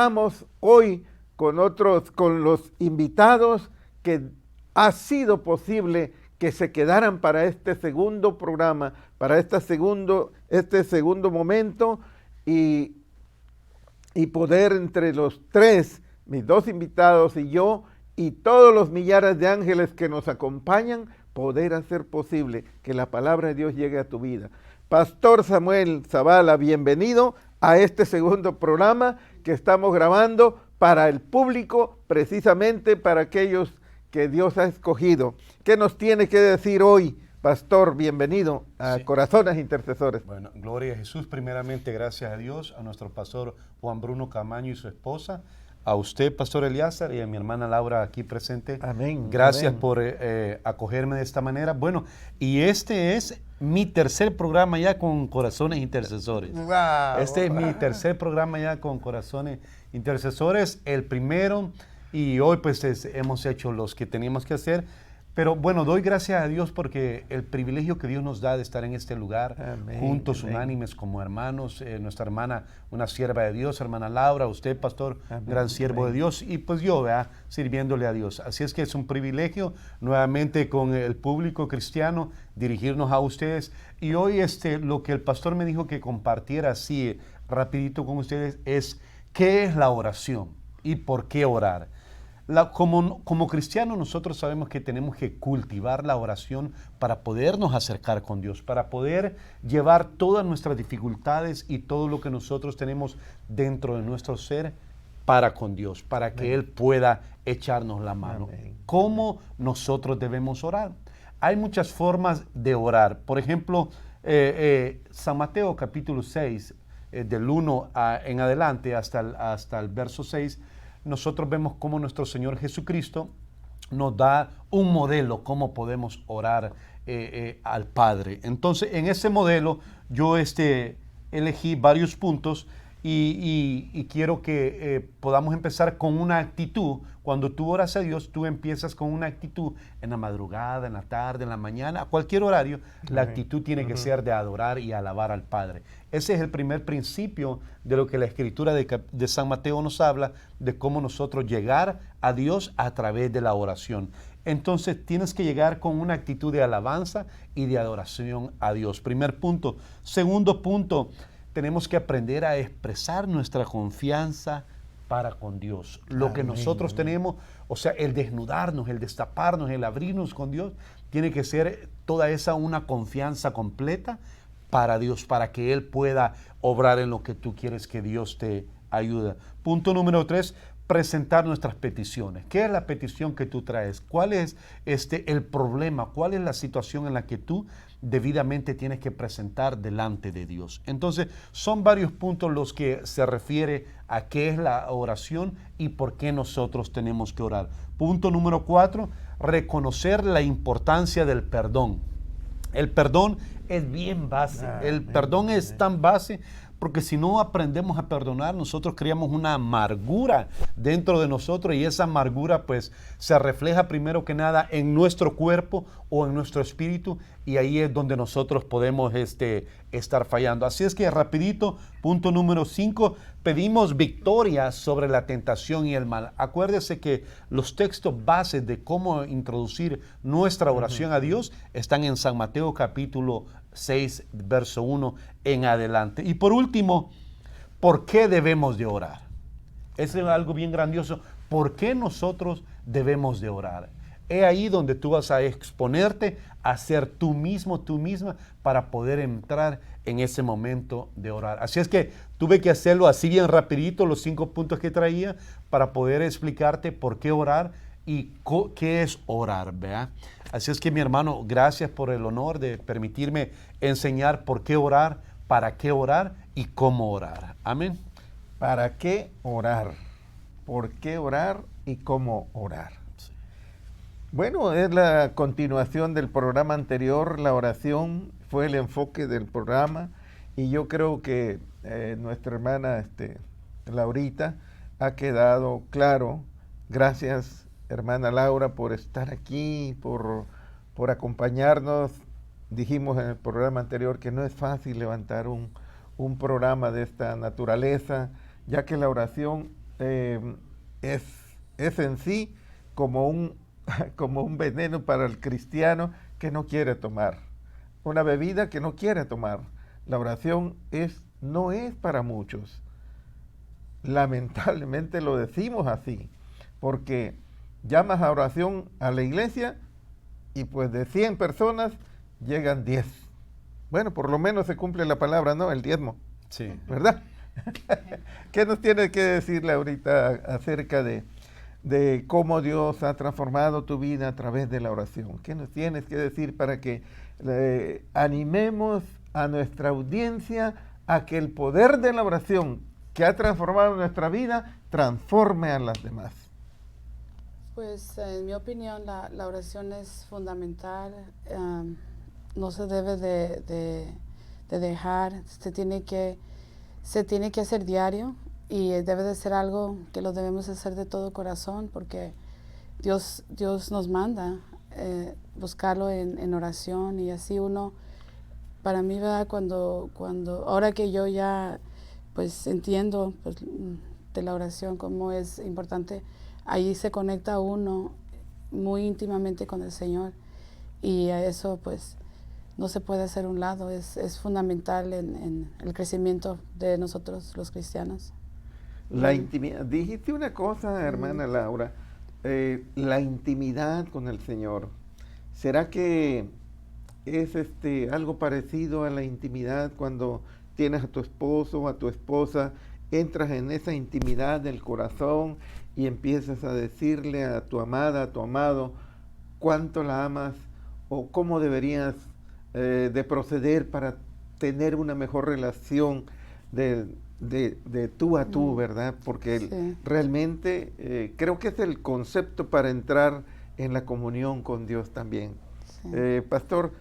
Estamos hoy con los invitados que ha sido posible que se quedaran para este segundo programa, para este segundo momento y poder entre los tres, mis dos invitados y yo, y todos los millares de ángeles que nos acompañan, poder hacer posible que la palabra de Dios llegue a tu vida. Pastor Samuel Zavala, bienvenido a este segundo programa que estamos grabando para el público, precisamente para aquellos que Dios ha escogido. ¿Qué nos tiene que decir hoy, Pastor? Bienvenido a Corazones Intercesores. Bueno, gloria a Jesús. Primeramente, gracias a Dios, a nuestro pastor Juan Bruno Camaño y su esposa, a usted, Pastor Eliazar, y a mi hermana Laura aquí presente. Amén. Gracias amén. por acogerme de esta manera. Bueno, y este es mi tercer programa ya con Corazones Intercesores. Wow. Este es mi tercer programa ya con Corazones Intercesores, el primero, y hoy pues hemos hecho los que teníamos que hacer. Pero bueno, doy gracias a Dios porque el privilegio que Dios nos da de estar en este lugar, amén, juntos, amén. unánimes como hermanos, nuestra hermana, una sierva de Dios, hermana Laura, usted, pastor, amén, gran siervo amén. de Dios, y pues yo, ¿verdad?, sirviéndole a Dios. Así es que es un privilegio nuevamente con el público cristiano dirigirnos a ustedes. Y hoy lo que el pastor me dijo que compartiera así rapidito con ustedes es ¿qué es la oración y por qué orar? Como cristianos nosotros sabemos que tenemos que cultivar la oración para podernos acercar con Dios, para poder llevar todas nuestras dificultades y todo lo que nosotros tenemos dentro de nuestro ser para con Dios, para que Él pueda echarnos la mano. Amén. ¿Cómo nosotros debemos orar? Hay muchas formas de orar. Por ejemplo, San Mateo capítulo 6, del 1 en adelante hasta el verso 6, nosotros vemos cómo nuestro Señor Jesucristo nos da un modelo, cómo podemos orar al Padre. Entonces, en ese modelo yo elegí varios puntos y quiero que podamos empezar con una actitud. Cuando tú oras a Dios, tú empiezas con una actitud en la madrugada, en la tarde, en la mañana, a cualquier horario. La actitud tiene que ser de adorar y alabar al Padre. Ese es el primer principio de lo que la Escritura de San Mateo nos habla, de cómo nosotros llegar a Dios a través de la oración. Entonces tienes que llegar con una actitud de alabanza y de adoración a Dios. Primer punto. Segundo punto, tenemos que aprender a expresar nuestra confianza para con Dios. Lo que nosotros tenemos, o sea, el desnudarnos, el destaparnos, el abrirnos con Dios, tiene que ser toda esa una confianza completa para Dios, para que Él pueda obrar en lo que tú quieres que Dios te ayude. Punto número 3, presentar nuestras peticiones. ¿Qué es la petición que tú traes? ¿Cuál es el problema? ¿Cuál es la situación en la que tú debidamente tienes que presentar delante de Dios? Entonces, son varios puntos los que se refiere a qué es la oración y por qué nosotros tenemos que orar. Punto número 4, reconocer la importancia del perdón. El perdón es bien base. El perdón es tan base porque si no aprendemos a perdonar, nosotros creamos una amargura dentro de nosotros y esa amargura pues se refleja primero que nada en nuestro cuerpo o en nuestro espíritu y ahí es donde nosotros podemos estar fallando. Así es que rapidito, punto número 5, pedimos victoria sobre la tentación y el mal. Acuérdese que los textos bases de cómo introducir nuestra oración a Dios están en San Mateo capítulo 6, verso 1 en adelante. Y por último, ¿por qué debemos de orar? Eso es algo bien grandioso. ¿Por qué nosotros debemos de orar? Es ahí donde tú vas a exponerte a ser tú mismo, tú misma, para poder entrar en ese momento de orar. Así es que tuve que hacerlo así bien rapidito, los 5 puntos que traía, para poder explicarte por qué orar y qué es orar, ¿verdad? Así es que mi hermano, gracias por el honor de permitirme enseñar por qué orar, para qué orar y cómo orar. Amén. ¿Para qué orar? ¿Por qué orar y cómo orar? Sí. Bueno, es la continuación del programa anterior. La oración fue el enfoque del programa y yo creo que nuestra hermana Laurita ha quedado claro. Gracias, hermana Laura, por estar aquí, por acompañarnos. Dijimos en el programa anterior que no es fácil levantar un programa de esta naturaleza, ya que la oración eh, es, es en sí como como un veneno para el cristiano que no quiere tomar, una bebida que no quiere tomar. La oración no es para muchos. Lamentablemente lo decimos así, porque llamas a oración a la iglesia y pues de 100 personas llegan 10. Bueno, por lo menos se cumple la palabra, ¿no? El diezmo. Sí. ¿Verdad? ¿Qué nos tiene que decirle ahorita acerca de cómo Dios ha transformado tu vida a través de la oración? ¿Qué nos tienes que decir para que animemos a nuestra audiencia a que el poder de la oración que ha transformado nuestra vida transforme a las demás? Pues en mi opinión la oración es fundamental, no se debe de dejar, se tiene que hacer diario y debe de ser algo que lo debemos hacer de todo corazón porque Dios nos manda buscarlo en oración y así uno, para mí, ¿verdad? Cuando ahora que yo ya pues entiendo pues, de la oración cómo es importante, ahí se conecta uno muy íntimamente con el Señor y a eso pues no se puede hacer un lado, es fundamental en el crecimiento de nosotros los cristianos. La intimidad. Dijiste una cosa, hermana Laura, la intimidad con el Señor. ¿Será que es algo parecido a la intimidad cuando tienes a tu esposo o a tu esposa, entras en esa intimidad del corazón y empiezas a decirle a tu amada, a tu amado, cuánto la amas o cómo deberías de proceder para tener una mejor relación de tú a tú, ¿verdad? Porque Sí. realmente creo que es el concepto para entrar en la comunión con Dios también. Sí. Pastor,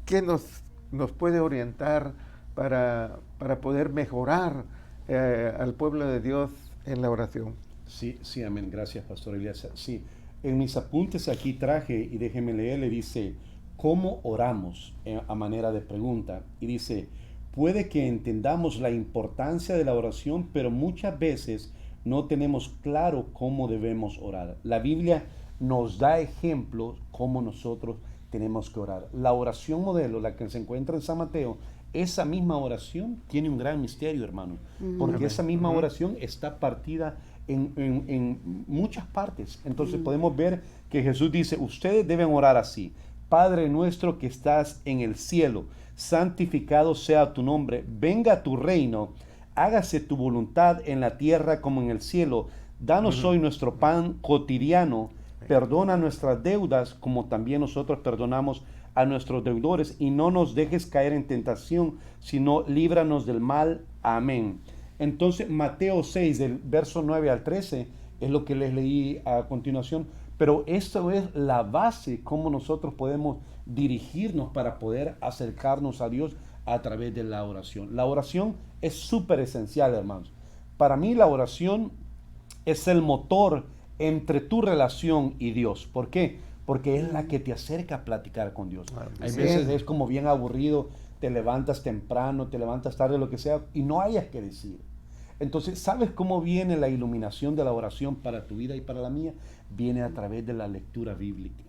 ¿qué nos puede orientar para poder mejorar al pueblo de Dios en la oración? Sí, sí, amén. Gracias, Pastor Elías. Sí, en mis apuntes aquí traje, y déjeme leerle, dice, ¿cómo oramos? A manera de pregunta. Y dice, puede que entendamos la importancia de la oración, pero muchas veces no tenemos claro cómo debemos orar. La Biblia nos da ejemplos cómo nosotros tenemos que orar. La oración modelo, la que se encuentra en San Mateo, esa misma oración tiene un gran misterio, hermano, porque esa misma oración está partida en muchas partes. Entonces podemos ver que Jesús dice, ustedes deben orar así. Padre nuestro que estás en el cielo, santificado sea tu nombre, venga tu reino, hágase tu voluntad en la tierra como en el cielo. Danos hoy nuestro pan cotidiano, perdona nuestras deudas como también nosotros perdonamos a nuestros deudores y no nos dejes caer en tentación, sino líbranos del mal. Amén. Entonces Mateo 6, del verso 9 al 13, es lo que les leí a continuación, pero esto es la base, cómo nosotros podemos dirigirnos para poder acercarnos a Dios a través de la oración. La oración es súper esencial, hermanos. Para mí la oración es el motor entre tu relación y Dios. ¿Por qué? Porque es la que te acerca a platicar con Dios. Hay veces es como bien aburrido, te levantas temprano, te levantas tarde, lo que sea, y no hayas que decir. Entonces, ¿sabes cómo viene la iluminación de la oración para tu vida y para la mía? Viene a través de la lectura bíblica.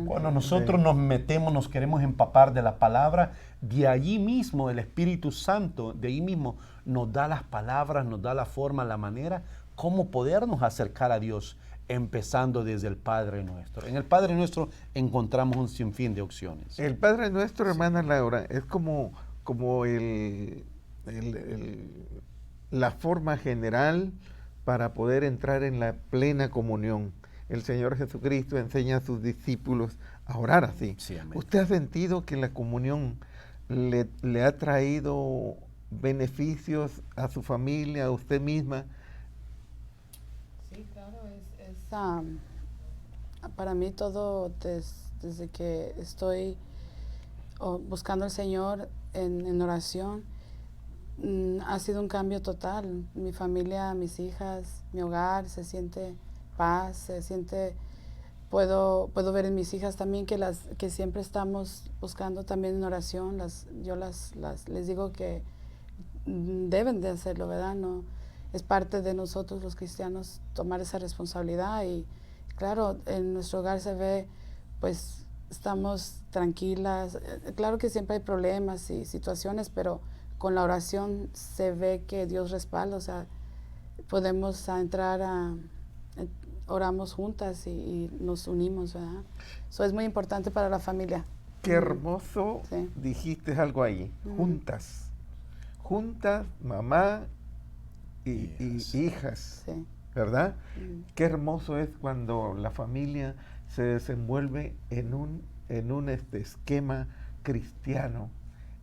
Cuando nosotros nos metemos, nos queremos empapar de la palabra, de allí mismo el Espíritu Santo, de ahí mismo nos da las palabras, nos da la forma, la manera, cómo podernos acercar a Dios, empezando desde el Padre Nuestro. En el Padre Nuestro encontramos un sinfín de opciones. El Padre Nuestro, hermana Laura, es como la forma general para poder entrar en la plena comunión. El Señor Jesucristo enseña a sus discípulos a orar así. Sí, amén. ¿Usted ha sentido que la comunión le ha traído beneficios a su familia, a usted misma? Sí, claro, para mí todo desde que estoy buscando al Señor en oración, ha sido un cambio total. Mi familia, mis hijas, mi hogar, se siente paz, puedo ver en mis hijas también que siempre estamos buscando también en oración. Yo les digo que deben de hacerlo, ¿verdad? No, es parte de nosotros los cristianos tomar esa responsabilidad. Y claro, en nuestro hogar se ve, pues estamos tranquilas. Claro que siempre hay problemas y situaciones, pero con la oración se ve que Dios respalda. O sea, podemos oramos juntas y nos unimos, ¿verdad? Eso es muy importante para la familia. Qué hermoso, Sí. dijiste algo ahí, juntas, mamá y hijas, Sí. ¿verdad? Qué hermoso es cuando la familia se desenvuelve en un esquema cristiano,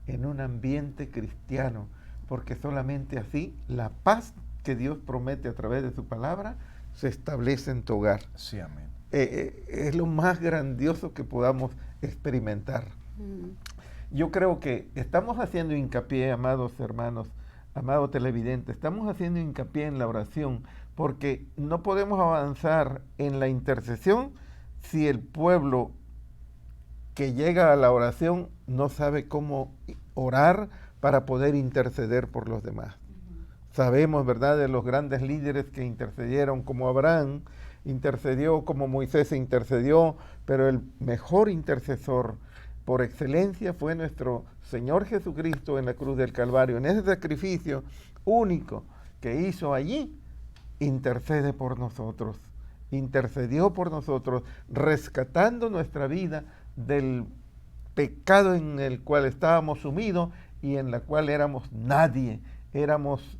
en un ambiente cristiano, porque solamente así la paz que Dios promete a través de su palabra se establece en tu hogar. Sí, amén. Es lo más grandioso que podamos experimentar. Yo creo que estamos haciendo hincapié, amados hermanos, amado televidente, estamos haciendo hincapié en la oración, porque no podemos avanzar en la intercesión si el pueblo que llega a la oración no sabe cómo orar para poder interceder por los demás. Sabemos, ¿verdad?, de los grandes líderes que intercedieron, como Abraham intercedió, como Moisés intercedió, pero el mejor intercesor por excelencia fue nuestro Señor Jesucristo en la cruz del Calvario. En ese sacrificio único que hizo allí, intercede por nosotros, intercedió por nosotros, rescatando nuestra vida del pecado en el cual estábamos sumidos y en la cual éramos nadie, éramos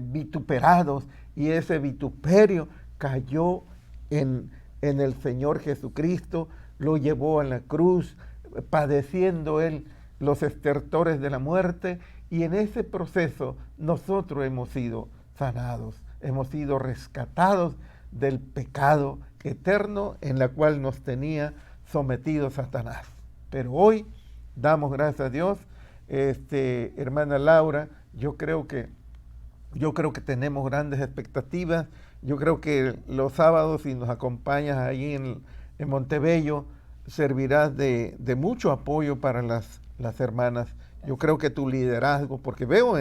vituperados, y ese vituperio cayó en el Señor Jesucristo, lo llevó a la cruz, padeciendo Él los estertores de la muerte, y en ese proceso nosotros hemos sido sanados, hemos sido rescatados del pecado eterno en la cual nos tenía sometido Satanás. Pero hoy damos gracias a Dios, hermana Laura, yo creo que tenemos grandes expectativas. Yo creo que los sábados, si nos acompañas ahí en Montebello, servirás de mucho apoyo para las hermanas. Yo creo que tu liderazgo, porque veo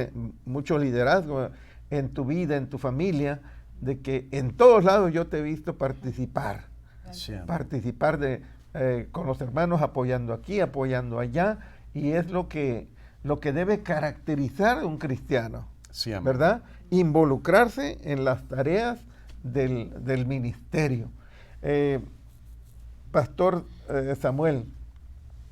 mucho liderazgo en tu vida, en tu familia, de que en todos lados yo te he visto participar. Sí, Participar con los hermanos, apoyando aquí, apoyando allá, y es lo que debe caracterizar a un cristiano. Sí, amén. ¿Verdad? Involucrarse en las tareas del ministerio. Pastor Samuel,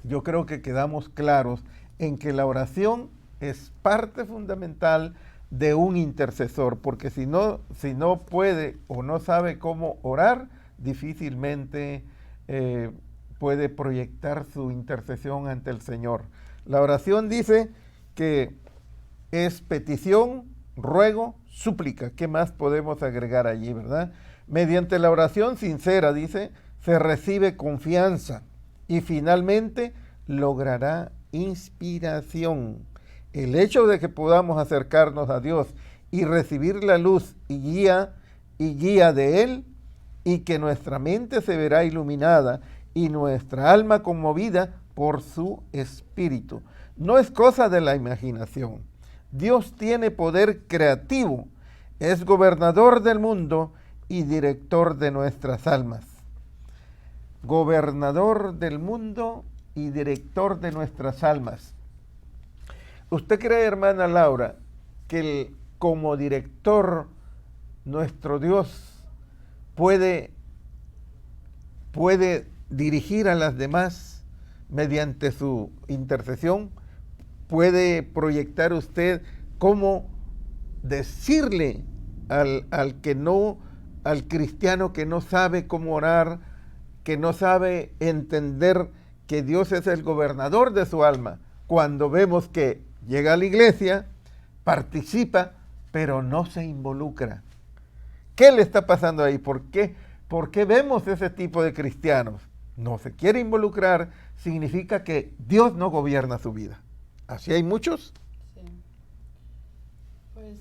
yo creo que quedamos claros en que la oración es parte fundamental de un intercesor, porque si no puede o no sabe cómo orar, difícilmente puede proyectar su intercesión ante el Señor. La oración dice que es petición, ruego, súplica. ¿Qué más podemos agregar allí, verdad? Mediante la oración sincera, dice, se recibe confianza y finalmente logrará inspiración. El hecho de que podamos acercarnos a Dios y recibir la luz y guía de Él, y que nuestra mente se verá iluminada y nuestra alma conmovida por su espíritu. No es cosa de la imaginación. Dios tiene poder creativo, es gobernador del mundo y director de nuestras almas. Gobernador del mundo y director de nuestras almas. ¿Usted cree, hermana Laura, que como director nuestro Dios puede dirigir a las demás mediante su intercesión? ¿Puede proyectar usted cómo decirle al cristiano que no sabe cómo orar, que no sabe entender que Dios es el gobernador de su alma, cuando vemos que llega a la iglesia, participa, pero no se involucra? ¿Qué le está pasando ahí? ¿Por qué vemos ese tipo de cristianos? No se quiere involucrar, significa que Dios no gobierna su vida. ¿Así hay muchos? Sí. Pues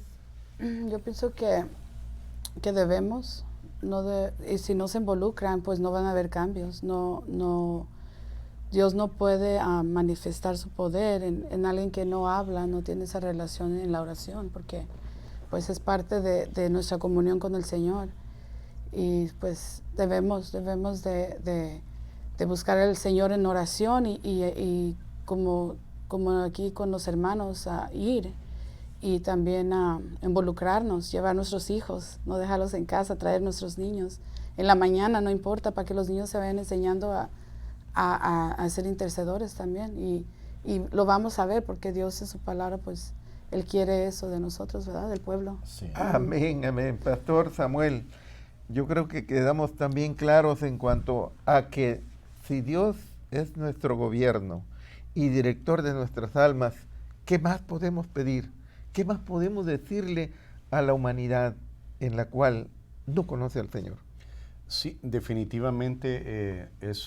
yo pienso que debemos, y si no se involucran, pues no van a haber cambios. Dios no puede manifestar su poder en alguien que no habla, no tiene esa relación en la oración, porque pues es parte de nuestra comunión con el Señor. Y pues debemos de buscar al Señor en oración y como aquí con los hermanos, a ir y también a involucrarnos, llevar a nuestros hijos, no dejarlos en casa, traer nuestros niños. En la mañana, no importa, para que los niños se vayan enseñando a ser intercedores también. Y lo vamos a ver porque Dios en su palabra, pues, Él quiere eso de nosotros, ¿verdad? Del pueblo. Sí. Amén, amén. Pastor Samuel, yo creo que quedamos también claros en cuanto a que si Dios es nuestro gobierno y director de nuestras almas, ¿qué más podemos pedir? ¿Qué más podemos decirle a la humanidad en la cual no conoce al Señor? Sí, definitivamente es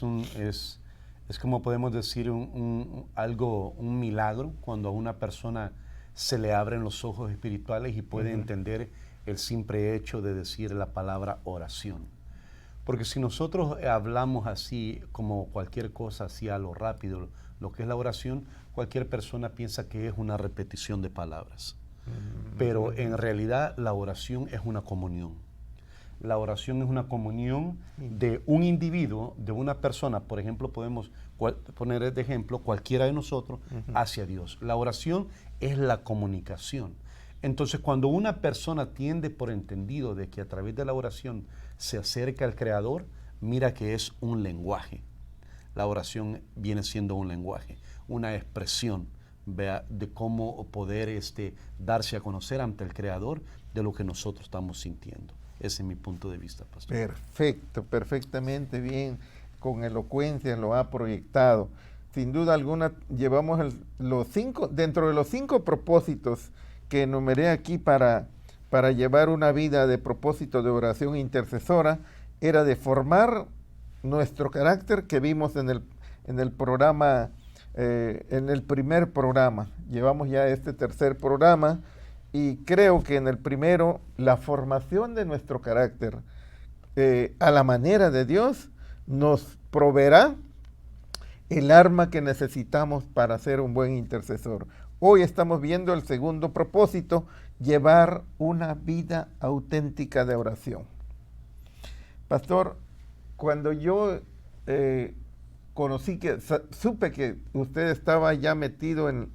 como podemos decir un milagro cuando a una persona se le abren los ojos espirituales y puede entender el simple hecho de decir la palabra oración. Porque si nosotros hablamos así como cualquier cosa, así a lo rápido, lo que es la oración, cualquier persona piensa que es una repetición de palabras. Pero en realidad la oración es una comunión. La oración es una comunión de un individuo, de una persona, por ejemplo, podemos poner de ejemplo cualquiera de nosotros hacia Dios. La oración es la comunicación. Entonces, cuando una persona tiende por entendido de que a través de la oración se acerca al Creador, mira que es un lenguaje. La oración viene siendo un lenguaje, una expresión, vea, de cómo poder darse a conocer ante el Creador de lo que nosotros estamos sintiendo. Ese es mi punto de vista, pastor. Perfecto, perfectamente bien, con elocuencia lo ha proyectado. Sin duda alguna, llevamos dentro de los 5 propósitos que enumeré aquí para llevar una vida de propósito de oración intercesora, era de formar nuestro carácter que vimos en el programa, en el primer programa. Llevamos ya este tercer programa y creo que en el primero la formación de nuestro carácter a la manera de Dios nos proveerá el arma que necesitamos para ser un buen intercesor. Hoy estamos viendo el segundo propósito, llevar una vida auténtica de oración. Pastor, cuando yo supe que usted estaba ya metido en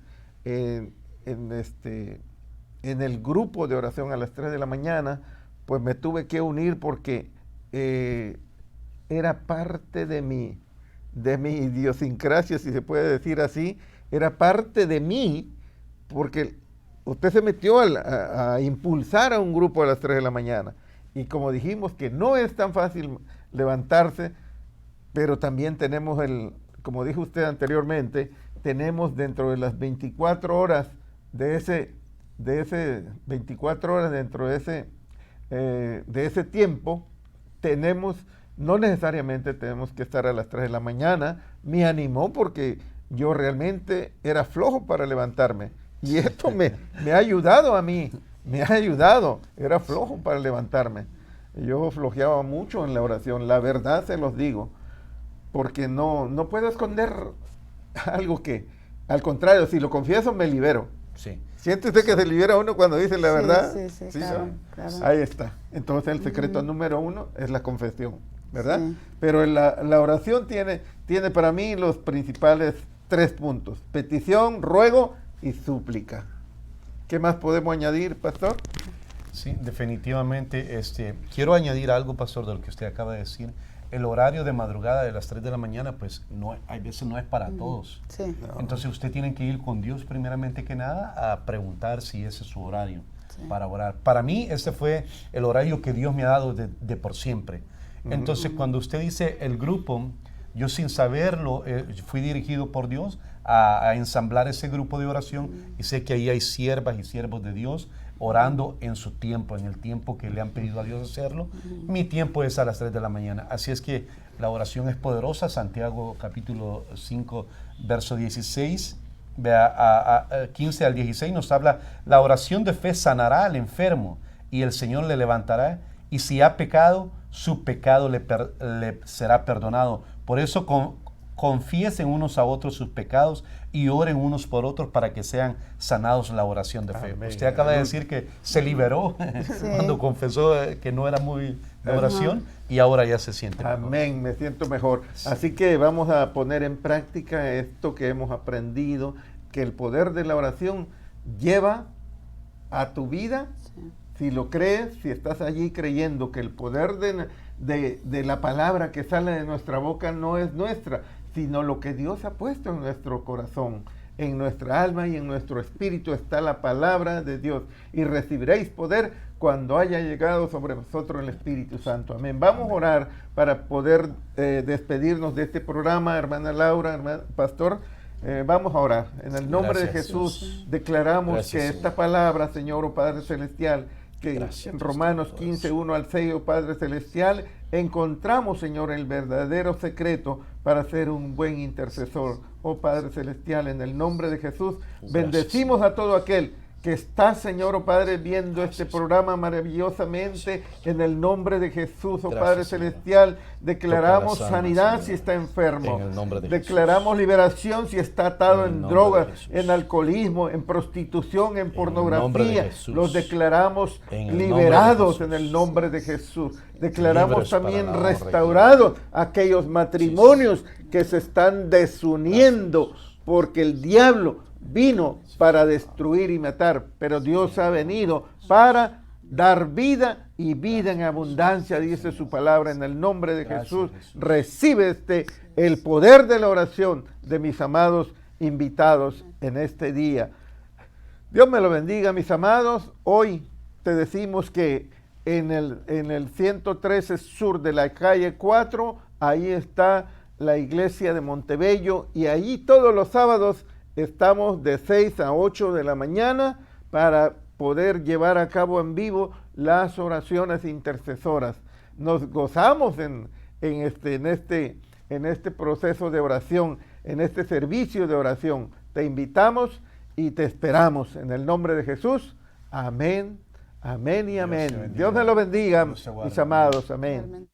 el grupo de oración a las 3 de la mañana, pues me tuve que unir porque era parte de mi idiosincrasia, si se puede decir así, era parte de mí, porque usted se metió a impulsar a un grupo a las 3 de la mañana. Y como dijimos que no es tan fácil levantarse, pero también tenemos como dijo usted anteriormente, tenemos dentro de las 24 horas de ese 24 horas dentro de ese tiempo, no necesariamente tenemos que estar a las 3 de la mañana. Me animó porque yo realmente era flojo para levantarme. Y esto me ha ayudado a mí, era flojo para levantarme. Yo flojeaba mucho en la oración, la verdad se los digo, porque no puedo esconder algo que, al contrario, si lo confieso me libero. Sí. ¿Siente usted que se libera uno cuando dice la verdad? Sí, claro. Ahí está. Entonces el secreto número 1 es la confesión, ¿verdad? Sí. Pero la oración tiene para mí los principales 3 puntos: petición, ruego y súplica. ¿Qué más podemos añadir, pastor? Sí, definitivamente. Quiero añadir algo, pastor, de lo que usted acaba de decir. El horario de madrugada de las 3 de la mañana, pues hay veces no es para todos. Sí. No. Entonces usted tiene que ir con Dios primeramente que nada a preguntar si ese es su horario para orar. Para mí ese fue el horario que Dios me ha dado de por siempre. Entonces cuando usted dice el grupo, yo sin saberlo fui dirigido por Dios a ensamblar ese grupo de oración y sé que ahí hay siervas y siervos de Dios orando en su tiempo, en el tiempo que le han pedido a Dios hacerlo. Mi tiempo es a las 3 de la mañana. Así es que la oración es poderosa. Santiago capítulo 5, verso 16, 15 al 16 nos habla, la oración de fe sanará al enfermo y el Señor le levantará, y si ha pecado, su pecado le será perdonado. Por eso confiesen unos a otros sus pecados y oren unos por otros para que sean sanados en la oración de fe. Amén. Usted acaba de decir que se liberó cuando confesó que no era muy de oración y ahora ya se siente mejor. Amén, me siento mejor. Así que vamos a poner en práctica esto que hemos aprendido, que el poder de la oración lleva a tu vida. Si lo crees, si estás allí creyendo que el poder de la palabra que sale de nuestra boca no es nuestra, sino lo que Dios ha puesto en nuestro corazón, en nuestra alma y en nuestro espíritu está la palabra de Dios. Y recibiréis poder cuando haya llegado sobre vosotros el Espíritu Santo. Amén. Vamos a orar para poder despedirnos de este programa, hermana Laura, hermano pastor. Vamos a orar. En el nombre de Jesús declaramos que esta palabra, Señor, oh Padre Celestial, que en Romanos 15, 1 al 6, oh Padre Celestial, encontramos, Señor, el verdadero secreto para ser un buen intercesor. Oh Padre Celestial, en el nombre de Jesús, bendecimos a todo aquel que está, Señor, oh Padre, viendo este programa maravillosamente, en el nombre de Jesús, oh Padre Celestial, declaramos sanidad si está enfermo, declaramos liberación si está atado en drogas, en alcoholismo, en prostitución, en pornografía, los declaramos liberados en el nombre de Jesús. Declaramos también restaurados aquellos matrimonios que se están desuniendo porque el diablo vino para destruir y matar, pero Dios ha venido para dar vida y vida en abundancia, dice su palabra. En el nombre de Jesús, recibe el poder de la oración de mis amados invitados en este día. Dios me lo bendiga, mis amados. Hoy te decimos que en el 113 sur de la calle 4, ahí está la iglesia de Montebello, y allí todos los sábados estamos de 6 a 8 de la mañana para poder llevar a cabo en vivo las oraciones intercesoras. Nos gozamos en este proceso de oración, en este servicio de oración. Te invitamos y te esperamos en el nombre de Jesús. Amén, amén y amén. Dios me lo bendiga, mis amados. Amén.